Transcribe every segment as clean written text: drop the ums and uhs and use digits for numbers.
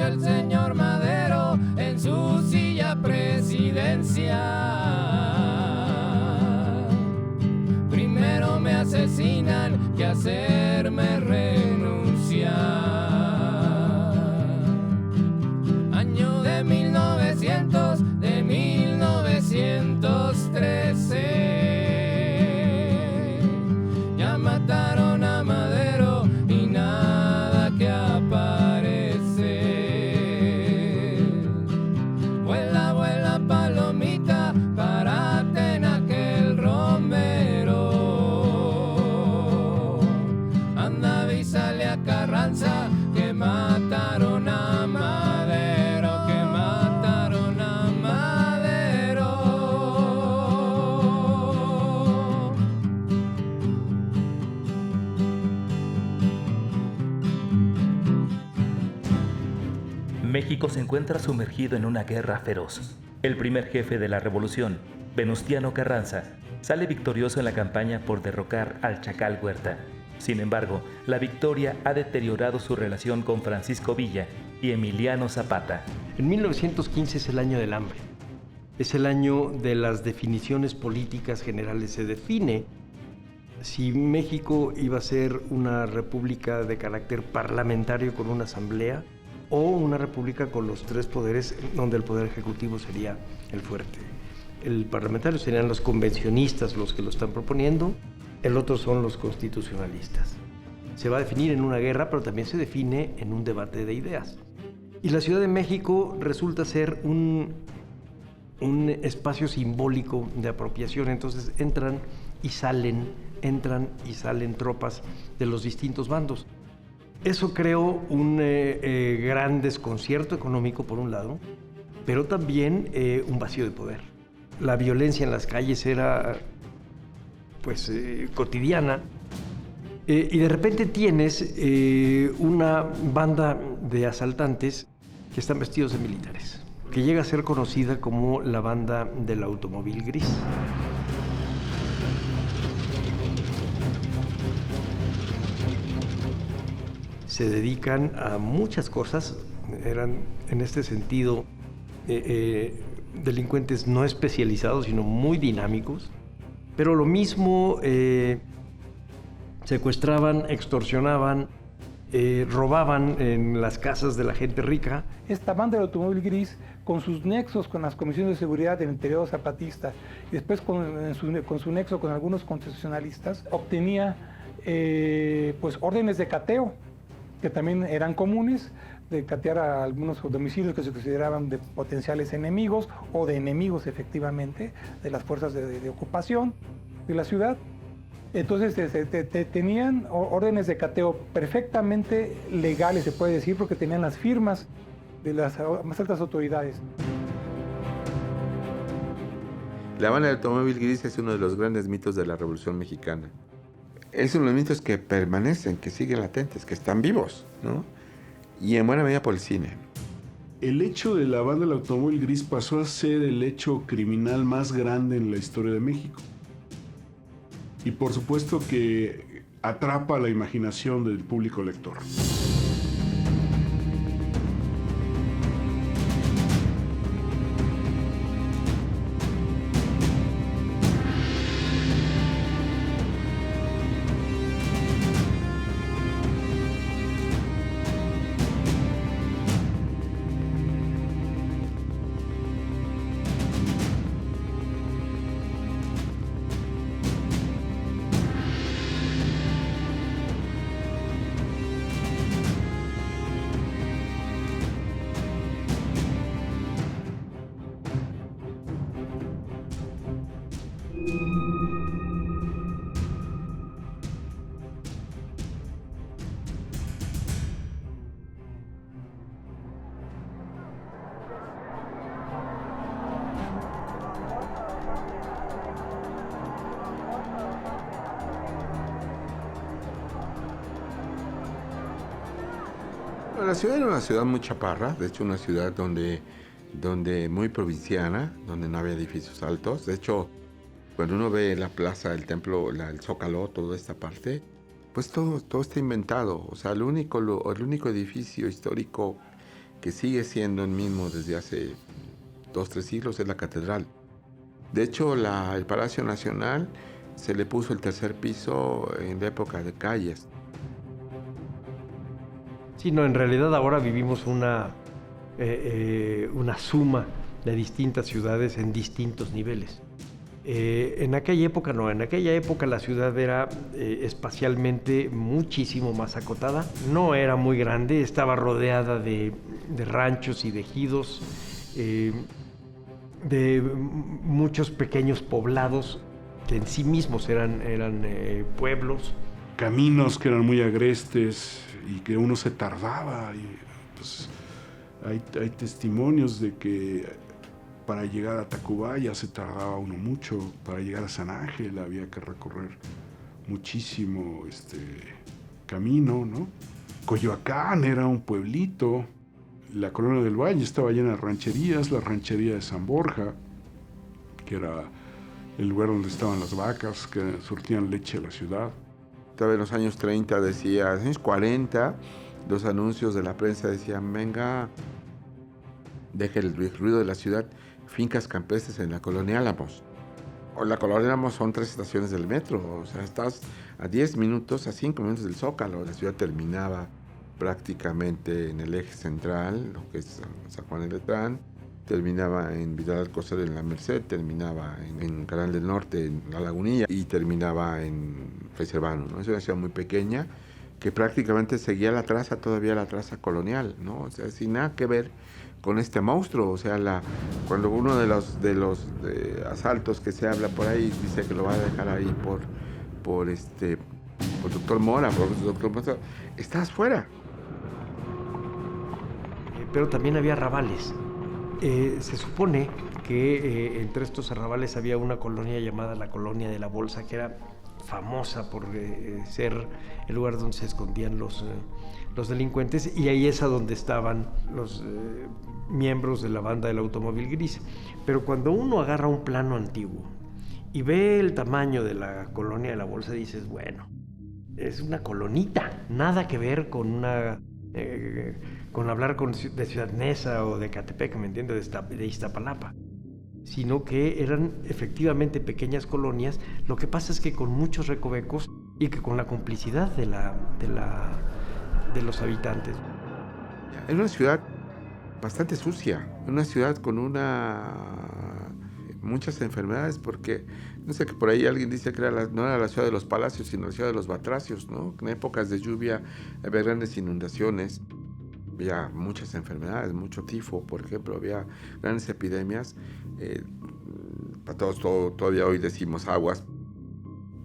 el señor Madero en su silla presidencial. Primero me asesinan que hacerme renunciar. Año de 1913. Ya mataron a Madero y nada que aparece. Vuela, vuela palomita, párate en aquel romero. Anda, avísale a Carranza que mataron a Madero, que mataron a Madero. México se encuentra sumergido en una guerra feroz. El primer jefe de la revolución, Venustiano Carranza, sale victorioso en la campaña por derrocar al Chacal Huerta. Sin embargo, la victoria ha deteriorado su relación con Francisco Villa y Emiliano Zapata. En 1915 es el año del hambre. Es el año de las definiciones políticas generales. Se define si México iba a ser una república de carácter parlamentario con una asamblea o una república con los tres poderes, donde el poder ejecutivo sería el fuerte. El parlamentario serían los convencionistas los que lo están proponiendo, el otro son los constitucionalistas. Se va a definir en una guerra, pero también se define en un debate de ideas. Y la Ciudad de México resulta ser un espacio simbólico de apropiación, entonces entran y salen tropas de los distintos bandos. Eso creó un gran desconcierto económico por un lado, pero también un vacío de poder. La violencia en las calles era cotidiana, y de repente tienes una banda de asaltantes que están vestidos de militares, que llega a ser conocida como la banda del automóvil gris. Se dedican a muchas cosas, eran en este sentido delincuentes no especializados, sino muy dinámicos, pero lo mismo secuestraban, extorsionaban, robaban en las casas de la gente rica. Esta banda del automóvil gris, con sus nexos con las comisiones de seguridad del interior zapatista y después con su nexo con algunos constitucionalistas, obtenía órdenes de cateo, que también eran comunes, de catear a algunos domicilios que se consideraban de potenciales enemigos o de enemigos efectivamente de las fuerzas de ocupación de la ciudad. Entonces tenían órdenes de cateo perfectamente legales, se puede decir, porque tenían las firmas de las más altas autoridades. La banda del automóvil gris es uno de los grandes mitos de la Revolución Mexicana. Es uno de los mitos que permanecen, que siguen latentes, que están vivos, ¿no? Y en buena medida por el cine. El hecho de la banda del automóvil gris pasó a ser el hecho criminal más grande en la historia de México. Y por supuesto que atrapa la imaginación del público lector. La ciudad era una ciudad muy chaparra, de hecho una ciudad donde muy provinciana, donde no había edificios altos. De hecho, cuando uno ve la plaza, el templo, el Zócalo, toda esta parte, pues todo está inventado. O sea, el único edificio histórico que sigue siendo el mismo desde hace 2-3 siglos, es la catedral. De hecho, el Palacio Nacional se le puso el tercer piso en la época de Calles. Sí, no, en realidad ahora vivimos una suma de distintas ciudades en distintos niveles. En aquella época no, en aquella época la ciudad era espacialmente muchísimo más acotada, no era muy grande, estaba rodeada de ranchos y de ejidos, de muchos pequeños poblados que en sí mismos eran pueblos. Caminos que eran muy agrestes y que uno se tardaba. Y, pues, hay testimonios de que para llegar a Tacubaya se tardaba uno mucho, para llegar a San Ángel había que recorrer muchísimo camino, ¿no? Coyoacán era un pueblito, la Colonia del Valle estaba llena de rancherías, la ranchería de San Borja, que era el lugar donde estaban las vacas que surtían leche a la ciudad. Todavía en los años 30 decía, en los años 40, los anuncios de la prensa decían, venga, deje el ruido de la ciudad, fincas campestres en la Colonia Álamos. O la Colonia Álamos son 3 estaciones del metro, o sea, estás a 10 minutos, a 5 minutos del Zócalo. La ciudad terminaba prácticamente en el eje central, lo que es San Juan de Letrán, terminaba en Vidal Alcocer en la Merced, terminaba en Canal del Norte, en La Lagunilla, y terminaba en Fray Servando, ¿no? Es una ciudad muy pequeña que prácticamente seguía todavía la traza colonial, ¿no? O sea, sin nada que ver con este monstruo. O sea, cuando uno de los asaltos que se habla por ahí dice que lo va a dejar ahí por doctor Mora, por doctor Mora, estás fuera. Pero también había arrabales. Se supone que entre estos arrabales había una colonia llamada la Colonia de la Bolsa, que era famosa por ser el lugar donde se escondían los delincuentes, y ahí es a donde estaban los miembros de la banda del automóvil gris. Pero cuando uno agarra un plano antiguo y ve el tamaño de la Colonia de la Bolsa, dices, bueno, es una colonita, nada que ver con con hablar de Ciudad Neza o de Catepec, ¿me entiendes?, de Iztapalapa, sino que eran efectivamente pequeñas colonias. Lo que pasa es que con muchos recovecos y que con la complicidad de los habitantes. Es una ciudad bastante sucia, una ciudad con muchas enfermedades, porque no sé, que por ahí alguien dice que no era la ciudad de los palacios, sino la ciudad de los batracios, ¿no? En épocas de lluvia había grandes inundaciones, había muchas enfermedades, mucho tifo, por ejemplo, había grandes epidemias. Para todos todavía hoy decimos aguas,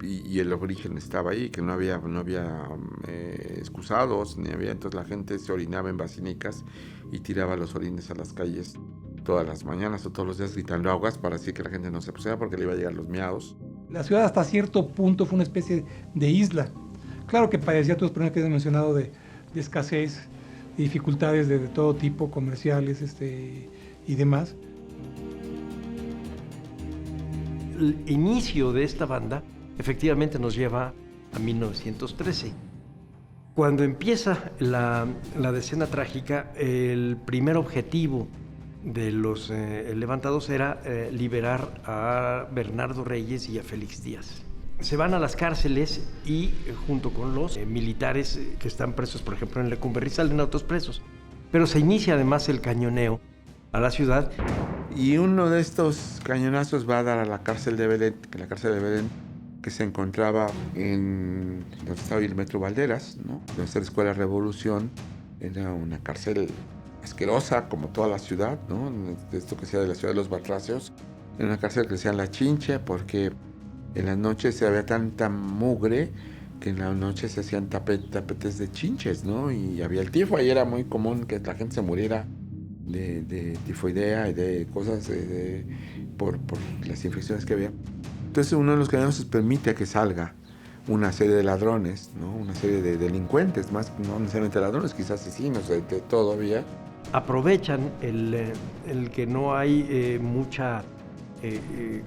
y el origen estaba ahí, que no había excusados, ni había, entonces la gente se orinaba en basílicas y tiraba los orines a las calles todas las mañanas o todos los días gritando aguas para decir que la gente no se pusiera porque le iba a llegar los miados. La ciudad hasta cierto punto fue una especie de isla. Claro que padecía todos los problemas que he mencionado de escasez, de dificultades de todo tipo, comerciales y demás. El inicio de esta banda efectivamente nos lleva a 1913. Cuando empieza la decena trágica, el primer objetivo de los levantados era liberar a Bernardo Reyes y a Félix Díaz. Se van a las cárceles y junto con los militares que están presos, por ejemplo, en Lecumberri, salen a otros presos. Pero se inicia además el cañoneo a la ciudad. Y uno de estos cañonazos va a dar a la cárcel de Belén, que se encontraba en donde estaba el Metro Valderas, ¿no? Donde está la Escuela Revolución. Era una cárcel asquerosa, como toda la ciudad, ¿no? Esto que sea de la ciudad de los batracios. Era una cárcel que decían la Chinche, porque en las noches se había tanta mugre que en las noches se hacían tapetes de chinches, ¿no? Y había el tifo, ahí era muy común que la gente se muriera de tifoidea y de cosas por las infecciones que había. Entonces uno de los cañonazos permite que salga una serie de ladrones, ¿no? Una serie de delincuentes, más no necesariamente ladrones, quizás asesinos, de todo había. Aprovechan el que no hay mucha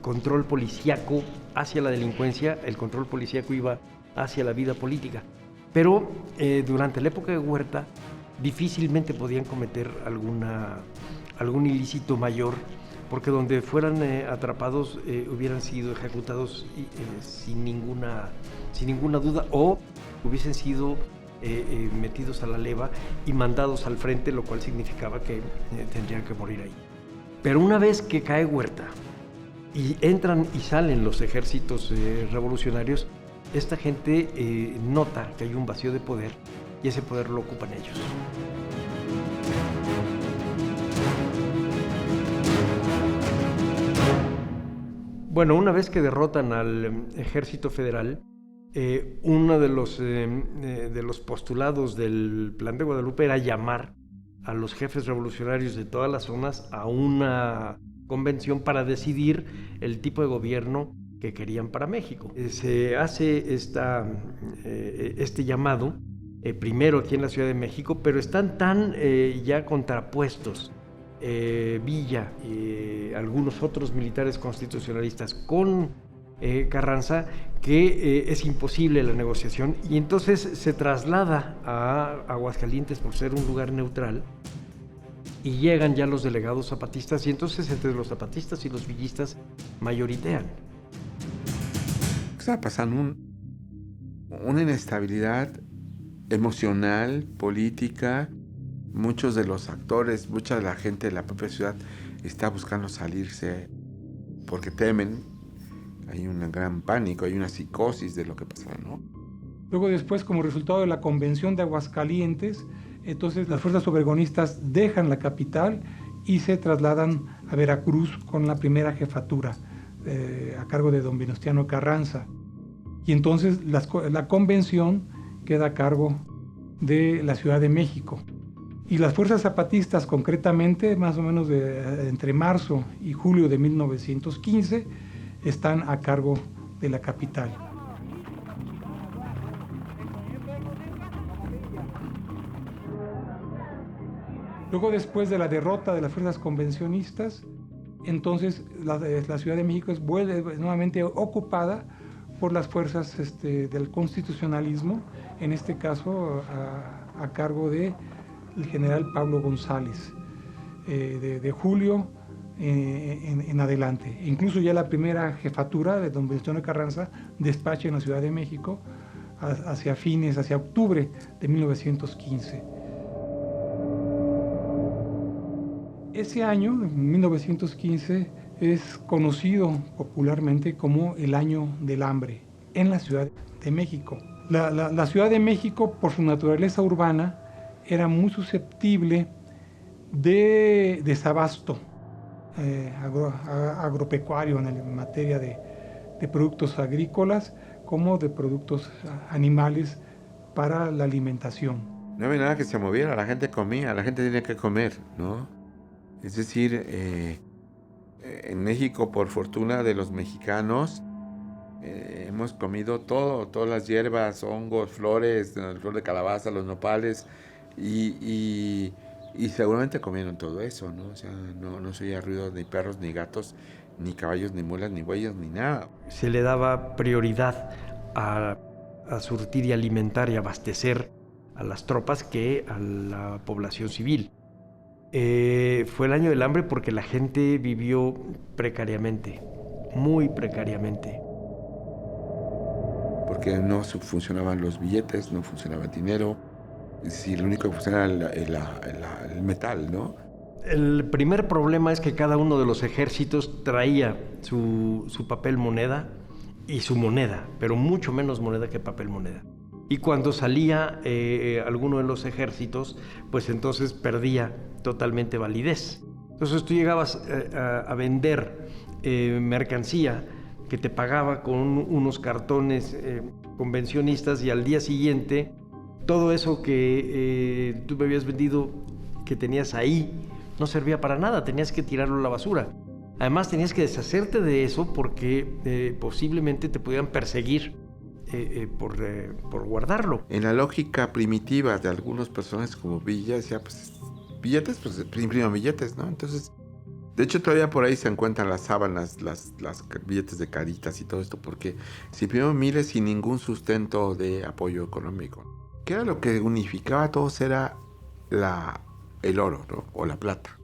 control policíaco hacia la delincuencia. El control policíaco iba hacia la vida política. Pero durante la época de Huerta difícilmente podían cometer algún ilícito mayor, porque donde fueran atrapados hubieran sido ejecutados sin ninguna duda, o hubiesen sido metidos a la leva y mandados al frente, lo cual significaba que tendrían que morir ahí. Pero una vez que cae Huerta y entran y salen los ejércitos revolucionarios, esta gente nota que hay un vacío de poder y ese poder lo ocupan ellos. Bueno, una vez que derrotan al ejército federal, uno de los postulados del Plan de Guadalupe era llamar a los jefes revolucionarios de todas las zonas a una convención para decidir el tipo de gobierno que querían para México. Se hace este llamado, primero aquí en la Ciudad de México, pero están tan ya contrapuestos Villa y algunos otros militares constitucionalistas con Carranza, que es imposible la negociación, y entonces se traslada a Aguascalientes por ser un lugar neutral, y llegan ya los delegados zapatistas, y entonces entre los zapatistas y los villistas mayoritean. Está pasando una inestabilidad emocional, política. Muchos de los actores, mucha de la gente de la propia ciudad está buscando salirse porque temen. Hay un gran pánico, hay una psicosis de lo que pasará, ¿no? Luego después, como resultado de la convención de Aguascalientes, entonces las fuerzas obregonistas dejan la capital y se trasladan a Veracruz con la primera jefatura a cargo de don Venustiano Carranza. Y entonces la convención queda a cargo de la Ciudad de México. Y las fuerzas zapatistas, concretamente, más o menos entre marzo y julio de 1915, están a cargo de la capital. Luego, después de la derrota de las fuerzas convencionistas, entonces la Ciudad de México vuelve nuevamente ocupada por las fuerzas del constitucionalismo, en este caso a cargo del general Pablo González, de julio en adelante. Incluso ya la primera jefatura de don Venustiano Carranza despacha en la Ciudad de México hacia octubre de 1915. Ese año, 1915, es conocido popularmente como el Año del Hambre en la Ciudad de México. La Ciudad de México, por su naturaleza urbana, era muy susceptible de desabasto agropecuario en materia de productos agrícolas como de productos animales para la alimentación. No había nada que se moviera, la gente comía, la gente tenía que comer, ¿no? Es decir, en México, por fortuna de los mexicanos, hemos comido todo, todas las hierbas, hongos, flores, el flor de calabaza, los nopales, y seguramente comieron todo eso, ¿no? O sea, no se oía ruido ni perros, ni gatos, ni caballos, ni mulas, ni bueyes, ni nada. Se le daba prioridad a surtir y alimentar y abastecer a las tropas que a la población civil. Fue el año del hambre porque la gente vivió precariamente, muy precariamente. Porque no funcionaban los billetes, no funcionaba el dinero. Es decir, lo único que funcionaba era el metal, ¿no? El primer problema es que cada uno de los ejércitos traía su papel moneda y su moneda, pero mucho menos moneda que papel moneda. Y cuando salía alguno de los ejércitos, pues entonces perdía totalmente validez. Entonces tú llegabas a vender mercancía que te pagaba con unos cartones convencionistas, y al día siguiente todo eso que tú me habías vendido, que tenías ahí, no servía para nada, tenías que tirarlo a la basura. Además tenías que deshacerte de eso porque posiblemente te pudieran perseguir por guardarlo. En la lógica primitiva de algunos personajes como Villa, decía, pues billetes, pues impriman billetes, ¿no? Entonces, de hecho todavía por ahí se encuentran las sábanas, las billetes de caritas y todo esto, porque se imprimieron miles sin ningún sustento de apoyo económico. ¿Qué era lo que unificaba a todos? Era el oro, ¿no? O la plata.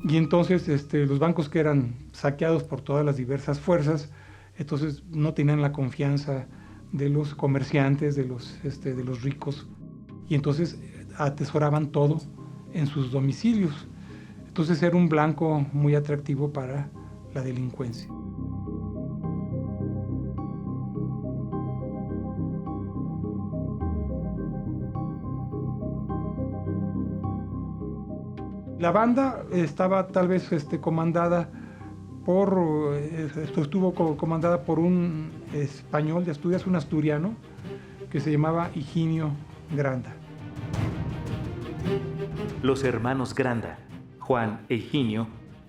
Y entonces los bancos que eran saqueados por todas las diversas fuerzas, entonces no tenían la confianza de los comerciantes, de los ricos, y entonces atesoraban todo en sus domicilios. Entonces era un blanco muy atractivo para la delincuencia. La banda estaba tal vez comandada estuvo comandada por un español de Asturias, un asturiano, que se llamaba Higinio Granda. Los hermanos Granda, Juan e Higinio,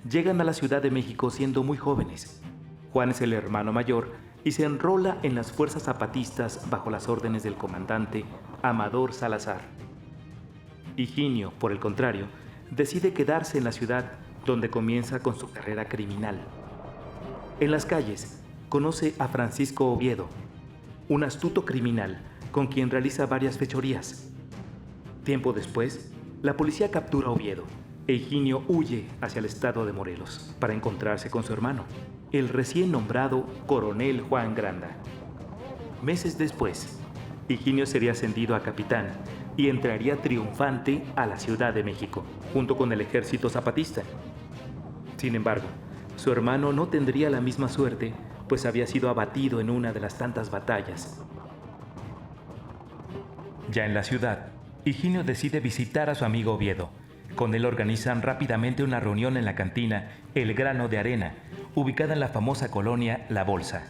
llegan a la Ciudad de México siendo muy jóvenes. Juan es el hermano mayor y se enrola en las fuerzas zapatistas bajo las órdenes del comandante Amador Salazar. Higinio, por el contrario, decide quedarse en la ciudad, donde comienza con su carrera criminal. En las calles, conoce a Francisco Oviedo, un astuto criminal con quien realiza varias fechorías. Tiempo después, la policía captura a Oviedo e Higinio huye hacia el estado de Morelos para encontrarse con su hermano, el recién nombrado coronel Juan Granda. Meses después, Higinio sería ascendido a capitán y entraría triunfante a la Ciudad de México, junto con el ejército zapatista. Sin embargo, su hermano no tendría la misma suerte, pues había sido abatido en una de las tantas batallas. Ya en la ciudad, Higinio decide visitar a su amigo Oviedo. Con él organizan rápidamente una reunión en la cantina El Grano de Arena, ubicada en la famosa colonia La Bolsa.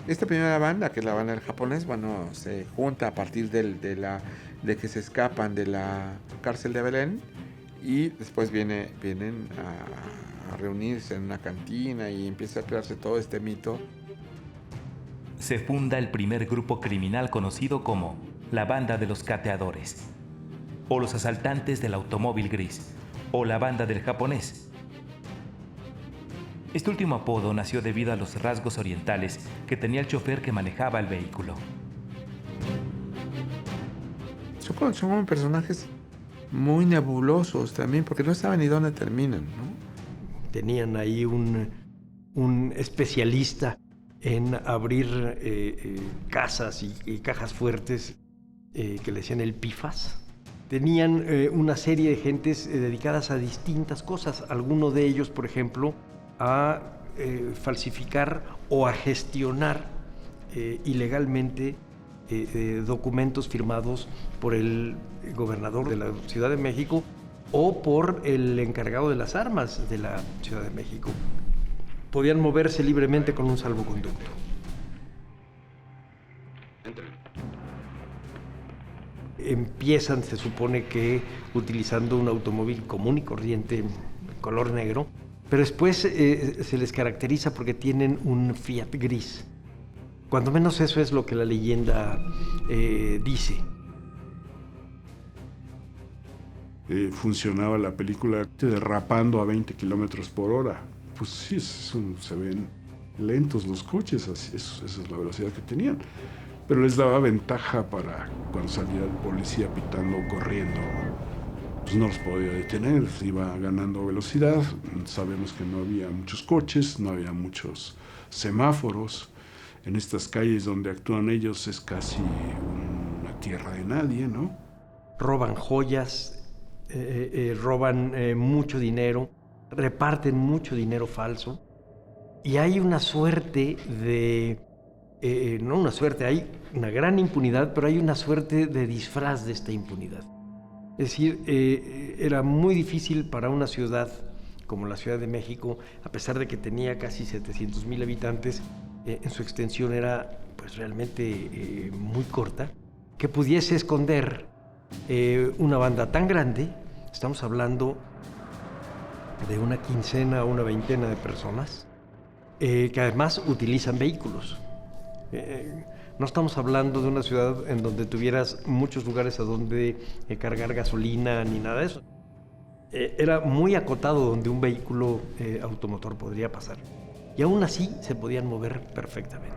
Esta primera banda, que es la banda del japonés, bueno, se junta a partir de que se escapan de la cárcel de Belén y después vienen a reunirse en una cantina y empieza a crearse todo este mito. Se funda el primer grupo criminal conocido como la Banda de los Cateadores, o los Asaltantes del Automóvil Gris, o la Banda del Japonés. Este último apodo nació debido a los rasgos orientales que tenía el chofer que manejaba el vehículo. Son personajes muy nebulosos también, porque no saben ni dónde terminan, ¿no? Tenían ahí un especialista en abrir casas y cajas fuertes que le decían el pifas. Tenían una serie de gentes dedicadas a distintas cosas. Alguno de ellos, por ejemplo, a falsificar o a gestionar ilegalmente documentos firmados por el gobernador de la Ciudad de México o por el encargado de las armas de la Ciudad de México. Podían moverse libremente con un salvoconducto. Empiezan, se supone que utilizando un automóvil común y corriente, color negro, pero después se les caracteriza porque tienen un Fiat gris. Cuando menos eso es lo que la leyenda dice. Funcionaba la película derrapando a 20 kilómetros por hora. Pues sí, se ven lentos los coches, esa es la velocidad que tenían. Pero les daba ventaja para cuando salía el policía pitando o corriendo, pues no los podía detener, iba ganando velocidad. Sabemos que no había muchos coches, no había muchos semáforos. En estas calles donde actúan ellos es casi una tierra de nadie, ¿no? Roban joyas, roban mucho dinero, reparten mucho dinero falso. Y hay una suerte de... no una suerte, hay una gran impunidad, pero hay una suerte de disfraz de esta impunidad. Es decir, era muy difícil para una ciudad como la Ciudad de México, a pesar de que tenía casi 700,000 habitantes, en su extensión era pues realmente muy corta, que pudiese esconder una banda tan grande. Estamos hablando de una quincena o una veintena de personas que además utilizan vehículos. No estamos hablando de una ciudad en donde tuvieras muchos lugares a donde cargar gasolina ni nada de eso. Era muy acotado donde un vehículo automotor podría pasar. Y aún así se podían mover perfectamente.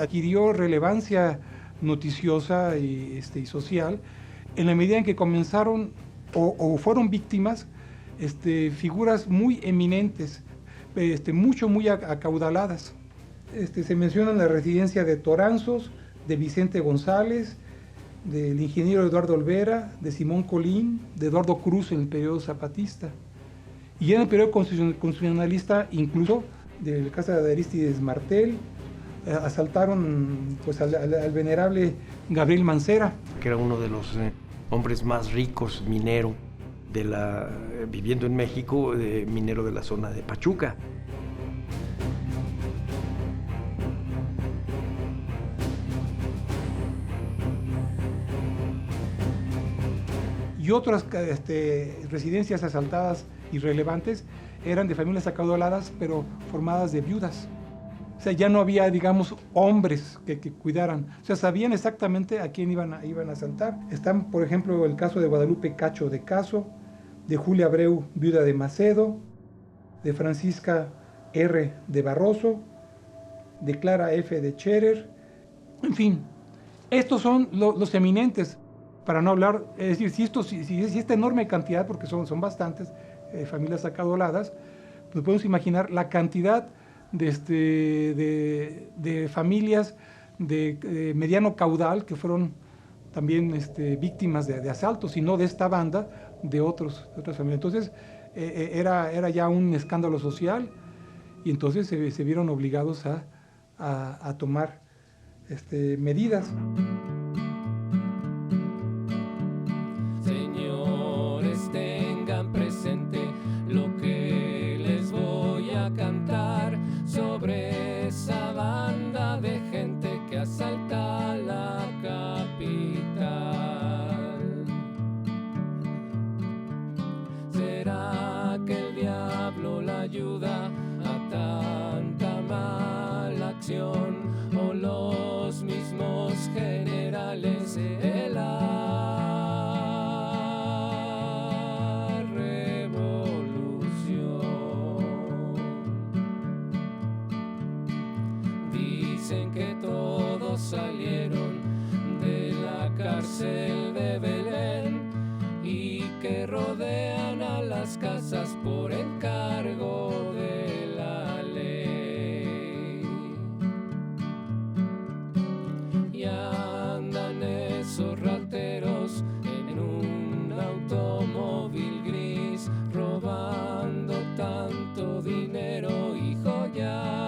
Adquirió relevancia noticiosa y social, en la medida en que comenzaron o fueron víctimas figuras muy eminentes, muy acaudaladas. Se menciona la residencia de Toranzos, de Vicente González, del ingeniero Eduardo Olvera, de Simón Colín, de Eduardo Cruz en el periodo zapatista. Y en el periodo constitucionalista, incluso, de la casa de Arístides Martel, asaltaron pues, al venerable Gabriel Mancera, que era uno de los hombres más ricos, minero, viviendo en México, minero de la zona de Pachuca. Y otras residencias asaltadas irrelevantes eran de familias acaudaladas, pero formadas de viudas. O sea, ya no había, digamos, hombres que cuidaran. O sea, sabían exactamente a quién iban a asaltar. Están, por ejemplo, el caso de Guadalupe Cacho de Caso, de Julia Abreu, viuda de Macedo, de Francisca R. de Barroso, de Clara F. de Scherer. En fin, estos son los eminentes. Para no hablar, es decir, si esta enorme cantidad, porque son bastantes familias acaudaladas, pues podemos imaginar la cantidad de familias de mediano caudal que fueron también víctimas de asaltos, y no de esta banda, de otras familias. Entonces, era ya un escándalo social, y entonces se vieron obligados a tomar medidas. Tengan presente lo que les voy a cantar sobre esa banda de gente que asalta la capital. ¿Será que el diablo la ayuda a tanta mala acción, o los mismos generales de la que todos salieron de la cárcel de Belén y que rodean a las casas por encargo de la ley? Y andan esos rateros en un automóvil gris, robando tanto dinero y joyas.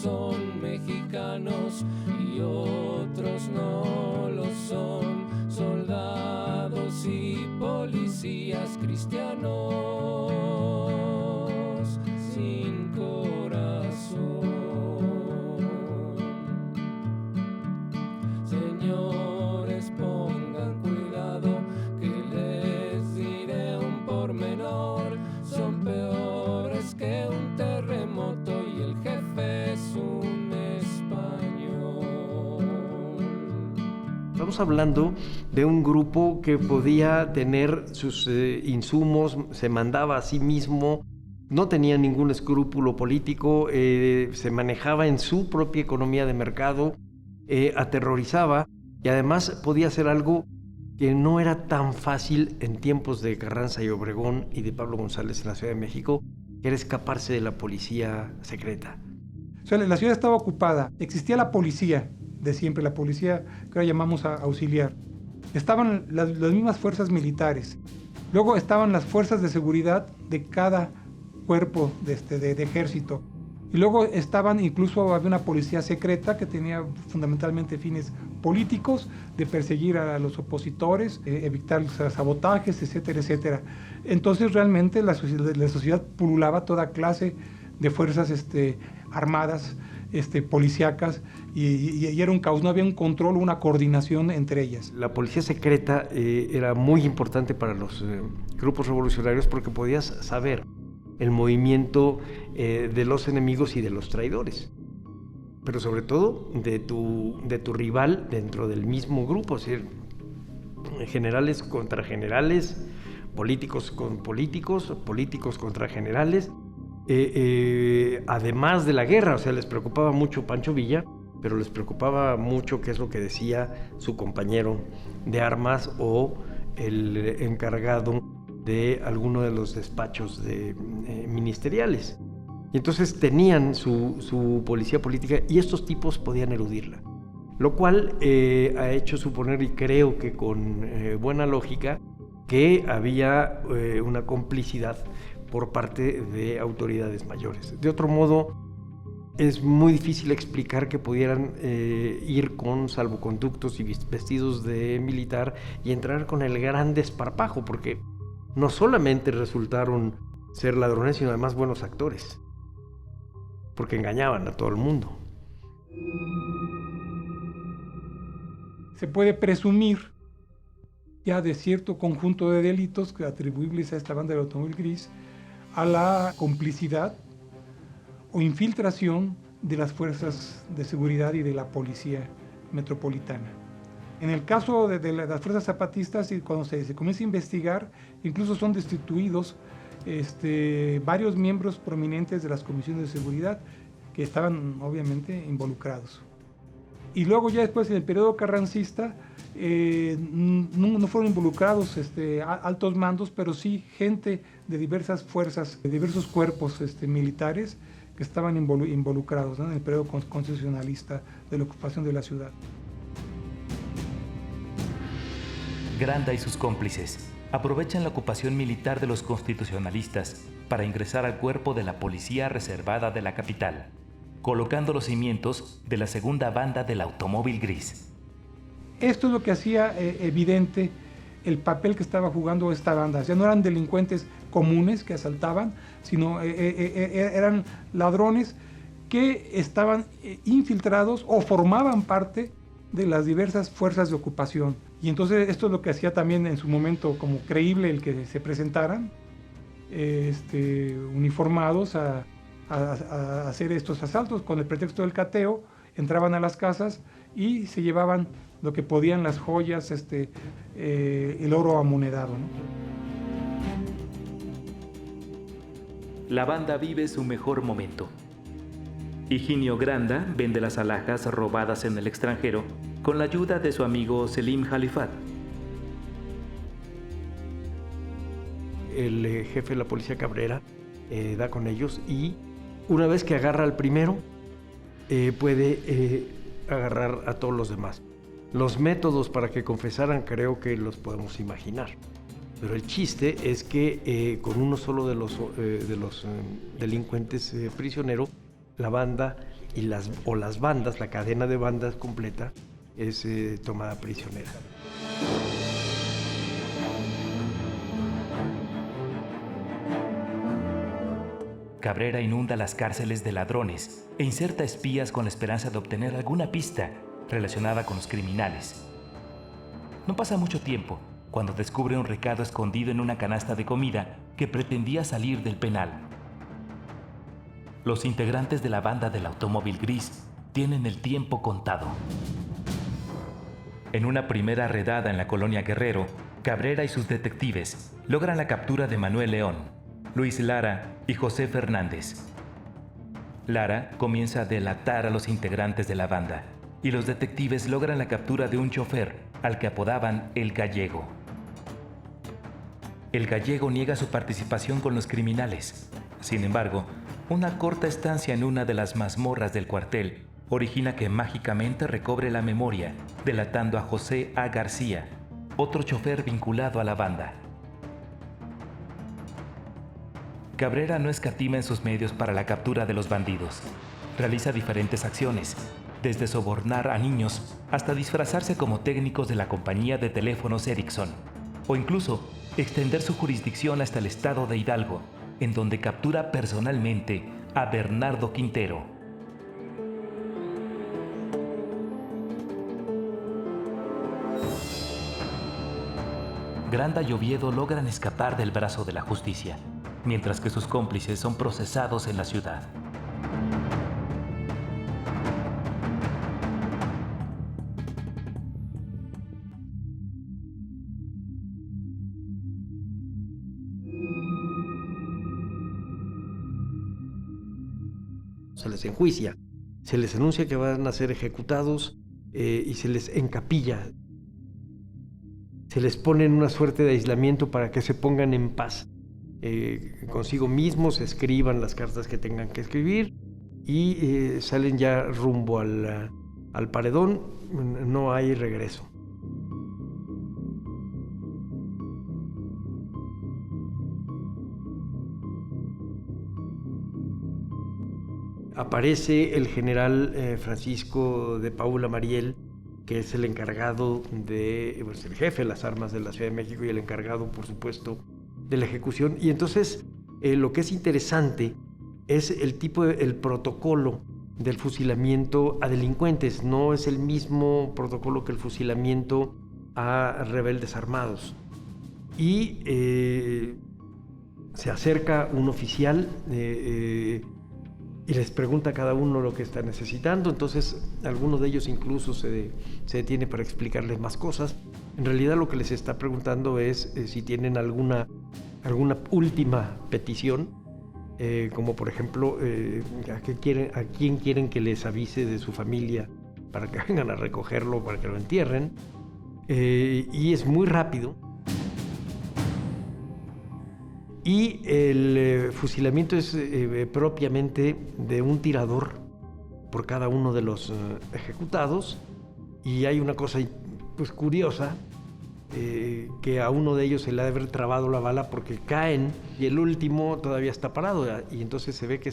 Son mexicanos y otros no lo son, soldados y policías cristianos sin corazón. Señores, pongan cuidado, que les diré un pormenor, son peores que un terremoto y el jefe es un español. Estamos hablando de un grupo que podía tener sus insumos, se mandaba a sí mismo, no tenía ningún escrúpulo político, se manejaba en su propia economía de mercado, aterrorizaba, y además podía hacer algo que no era tan fácil en tiempos de Carranza y Obregón y de Pablo González en la Ciudad de México, que era escaparse de la policía secreta. O sea, la ciudad estaba ocupada, existía la policía de siempre, la policía que ahora llamamos auxiliar. Estaban las mismas fuerzas militares. Luego estaban las fuerzas de seguridad de cada cuerpo de ejército. Y luego incluso había una policía secreta que tenía fundamentalmente fines políticos, de perseguir a los opositores, evitar sabotajes, etcétera, etcétera. Entonces realmente la sociedad pululaba toda clase de fuerzas armadas, policíacas, y era un caos, no había un control, una coordinación entre ellas. La policía secreta era muy importante para los grupos revolucionarios porque podías saber el movimiento de los enemigos y de los traidores, pero sobre todo de tu rival dentro del mismo grupo, es decir, generales contra generales, políticos con políticos, políticos contra generales, además de la guerra. O sea, les preocupaba mucho Pancho Villa, pero les preocupaba mucho qué es lo que decía su compañero de armas o el encargado de alguno de los despachos ministeriales. Y entonces tenían su policía política y estos tipos podían eludirla. Lo cual ha hecho suponer, y creo que con buena lógica, que había una complicidad por parte de autoridades mayores. De otro modo, es muy difícil explicar que pudieran ir con salvoconductos y vestidos de militar y entrar con el gran desparpajo, porque no solamente resultaron ser ladrones, sino además buenos actores, porque engañaban a todo el mundo. Se puede presumir ya de cierto conjunto de delitos atribuibles a esta banda del automóvil gris a la complicidad o infiltración de las fuerzas de seguridad y de la policía metropolitana. En el caso de las fuerzas zapatistas, cuando se comienza a investigar, incluso son destituidos varios miembros prominentes de las comisiones de seguridad que estaban obviamente involucrados. Y luego ya después, en el periodo carrancista, no fueron involucrados altos mandos, pero sí gente de diversas fuerzas, de diversos cuerpos militares que estaban involucrados, ¿no?, en el periodo concesionalista de la ocupación de la ciudad. Granda y sus cómplices aprovechan la ocupación militar de los constitucionalistas para ingresar al cuerpo de la policía reservada de la capital, colocando los cimientos de la segunda banda del automóvil gris. Esto es lo que hacía evidente el papel que estaba jugando esta banda. O sea, no eran delincuentes comunes que asaltaban, sino eran ladrones que estaban infiltrados o formaban parte de las diversas fuerzas de ocupación. Y entonces esto es lo que hacía también en su momento como creíble el que se presentaran uniformados a hacer estos asaltos. Con el pretexto del cateo, entraban a las casas y se llevaban lo que podían, las joyas, el oro amonedado, ¿no? La banda vive su mejor momento. Higinio Granda vende las alhajas robadas en el extranjero con la ayuda de su amigo Selim Jalifat. El jefe de la policía Cabrera da con ellos y una vez que agarra al primero, puede agarrar a todos los demás. Los métodos para que confesaran creo que los podemos imaginar. Pero el chiste es que con uno solo de los delincuentes prisioneros, la banda las bandas, la cadena de bandas completa, es tomada prisionera. Cabrera inunda las cárceles de ladrones e inserta espías con la esperanza de obtener alguna pista relacionada con los criminales. No pasa mucho tiempo cuando descubre un recado escondido en una canasta de comida que pretendía salir del penal. Los integrantes de la banda del automóvil gris tienen el tiempo contado. En una primera redada en la colonia Guerrero, Cabrera y sus detectives logran la captura de Manuel León, Luis Lara y José Fernández. Lara comienza a delatar a los integrantes de la banda y los detectives logran la captura de un chofer al que apodaban El Gallego. El Gallego niega su participación con los criminales. Sin embargo, una corta estancia en una de las mazmorras del cuartel origina que mágicamente recobre la memoria, delatando a José A. García, otro chofer vinculado a la banda. Cabrera no escatima en sus medios para la captura de los bandidos. Realiza diferentes acciones, desde sobornar a niños hasta disfrazarse como técnicos de la compañía de teléfonos Ericsson, o incluso extender su jurisdicción hasta el estado de Hidalgo, en donde captura personalmente a Bernardo Quintero. Granda y Oviedo logran escapar del brazo de la justicia, mientras que sus cómplices son procesados en la ciudad. se les enjuicia. Se les anuncia que van a ser ejecutados y se les encapilla. Se les pone en una suerte de aislamiento para que se pongan en paz consigo mismos, escriban las cartas que tengan que escribir y salen ya rumbo al paredón. No hay regreso. Aparece el general Francisco de Paula Mariel, que es el encargado pues el jefe de las armas de la Ciudad de México y el encargado, por supuesto, de la ejecución. Y entonces lo que es interesante es el protocolo del fusilamiento a delincuentes. No es el mismo protocolo que el fusilamiento a rebeldes armados. Y se acerca un oficial y les pregunta a cada uno lo que está necesitando. Entonces alguno de ellos incluso se detiene para explicarles más cosas. En realidad lo que les está preguntando es si tienen alguna última petición, como por ejemplo a quién quieren que les avise de su familia para que vengan a recogerlo, para que lo entierren. Y es muy rápido. Y el fusilamiento es propiamente de un tirador por cada uno de los ejecutados. Y hay una cosa pues curiosa, que a uno de ellos se le ha de haber trabado la bala porque caen y el último todavía está parado. Y entonces se ve que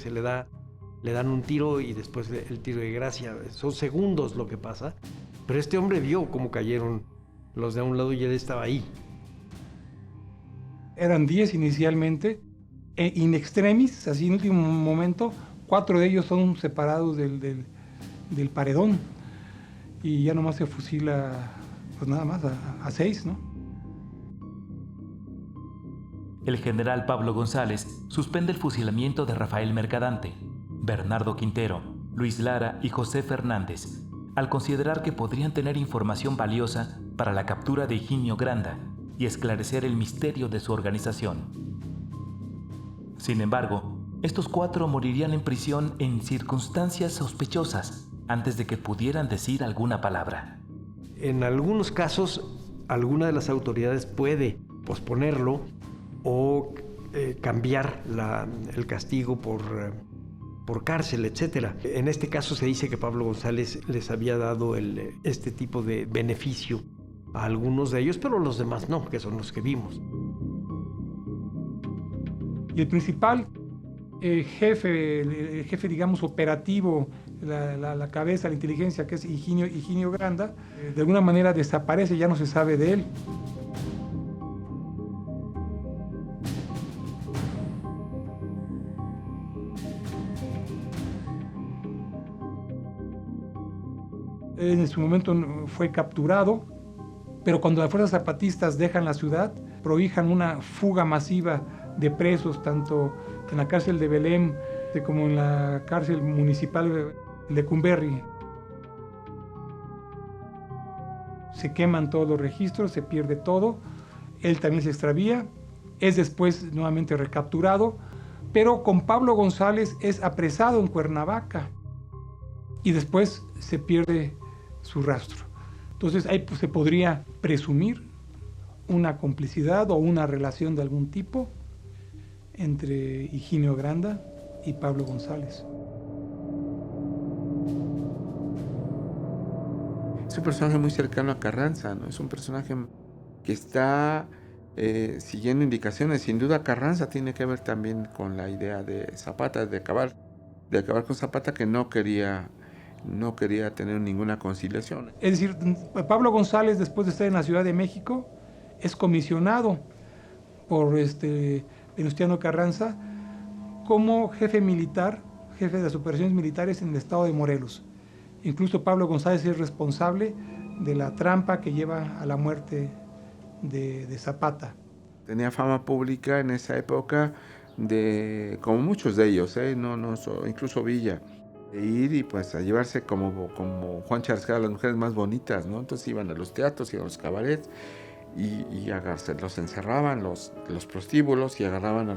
le dan un tiro y después el tiro de gracia. Son segundos lo que pasa. Pero este hombre vio cómo cayeron los de a un lado y él estaba ahí. Eran 10 inicialmente, in extremis, así en último momento, 4 de ellos son separados del paredón y ya nomás se fusila, pues nada más, a 6, ¿no? El general Pablo González suspende el fusilamiento de Rafael Mercadante, Bernardo Quintero, Luis Lara y José Fernández, al considerar que podrían tener información valiosa para la captura de Higinio Granda y esclarecer el misterio de su organización. Sin embargo, estos 4 morirían en prisión en circunstancias sospechosas antes de que pudieran decir alguna palabra. En algunos casos, alguna de las autoridades puede posponerlo o cambiar el castigo por cárcel, etc. En este caso se dice que Pablo González les había dado este tipo de beneficio a algunos de ellos, pero los demás no, que son los que vimos. Y el principal jefe, digamos, operativo, la cabeza, la inteligencia, que es Higinio Granda, de alguna manera desaparece, ya no se sabe de él. En su momento fue capturado, pero cuando las fuerzas zapatistas dejan la ciudad, prohijan una fuga masiva de presos, tanto en la cárcel de Belém como en la cárcel municipal de Lecumberri. Se queman todos los registros, se pierde todo, él también se extravía, es después nuevamente recapturado, pero con Pablo González es apresado en Cuernavaca y después se pierde su rastro. Entonces ahí pues, se podría presumir una complicidad o una relación de algún tipo entre Higinio Granda y Pablo González. Es un personaje muy cercano a Carranza, ¿no? Es un personaje que está siguiendo indicaciones. Sin duda Carranza tiene que ver también con la idea de Zapata, de acabar con Zapata, que no quería tener ninguna conciliación. Es decir, Pablo González, después de estar en la Ciudad de México, es comisionado por Venustiano Carranza como jefe militar, jefe de las operaciones militares en el estado de Morelos. Incluso Pablo González es responsable de la trampa que lleva a la muerte de Zapata. Tenía fama pública en esa época, como muchos de ellos, incluso Villa, de ir y pues a llevarse como Juan Charcada a las mujeres más bonitas, ¿no? Entonces iban a los teatros, iban a los cabarets y los encerraban, los prostíbulos, y agarraban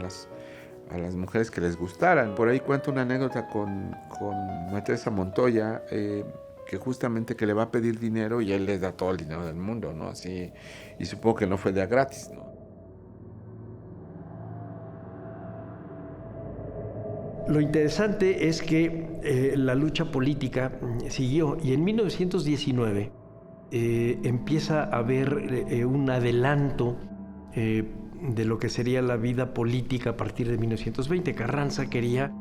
a las mujeres que les gustaran. Por ahí cuento una anécdota con María Teresa Montoya, que justamente que le va a pedir dinero y él les da todo el dinero del mundo, ¿no? Así, y supongo que no fue de gratis, ¿no? Lo interesante es que la lucha política siguió y en 1919 empieza a haber un adelanto de lo que sería la vida política a partir de 1920. Carranza quería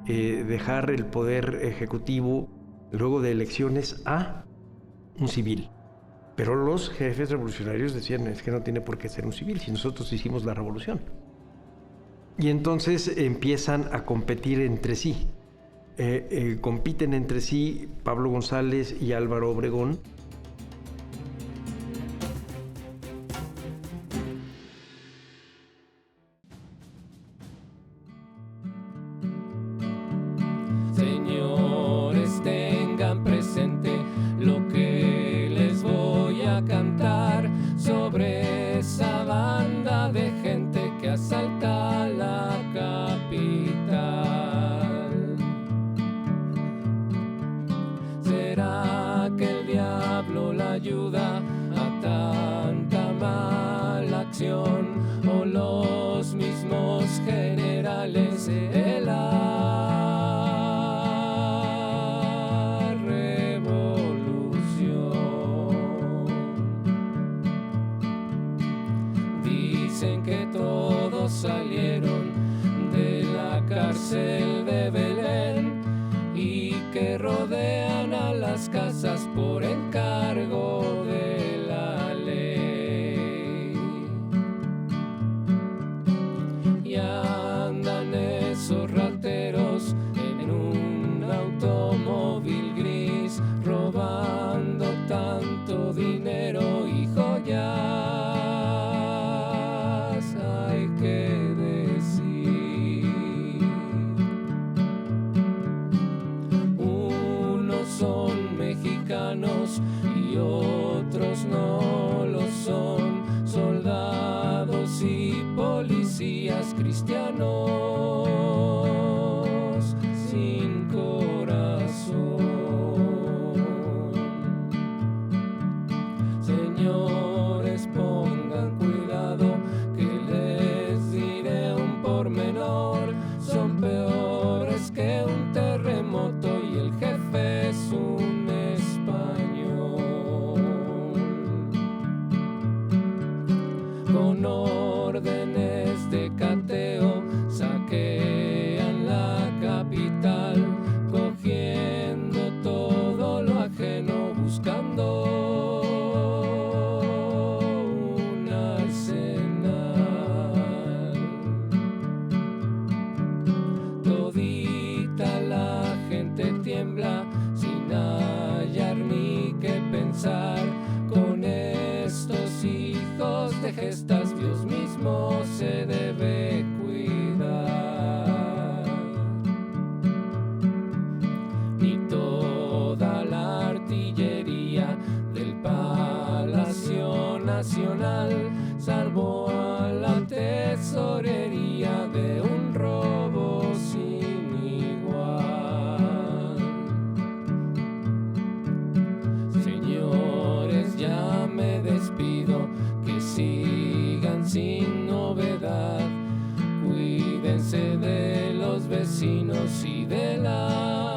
dejar el poder ejecutivo luego de elecciones a un civil. Pero los jefes revolucionarios decían, es que no tiene por qué ser un civil, si nosotros hicimos la revolución. Y entonces empiezan a competir entre sí. Compiten entre sí Pablo González y Álvaro Obregón. Señores, tengan presente lo que les voy a cantar sobre esa banda de gente que asalta la capital. ¿Será que el diablo la ayuda a tanta mala acción o los mismos generales de la revolución? Dicen que todos salieron de la cárcel de Belén y que rodean a las casas por encargo de la ley. Y andan esos rateros en un automóvil gris, robando tanto dinero y joyas. Hay que decir, unos son mexicanos y otros no lo son, soldados y policías cristianos sin corazón. Señores, pongan cuidado que les diré un pormenor, son peores que un terremoto y el jefe es un español. Con órdenes de cateo saquean la capital, cogiendo todo lo ajeno, buscando un arsenal. Todita la gente tiembla sin hallar ni qué pensar. Con estos hijos de gestas Dios mismo se debe cuidar. Ni toda la artillería del Palacio Nacional salvó a la tesorería de un robo sin igual. Señores, ya me despido, que sigan sin novedad. Cuídense de los vecinos y de la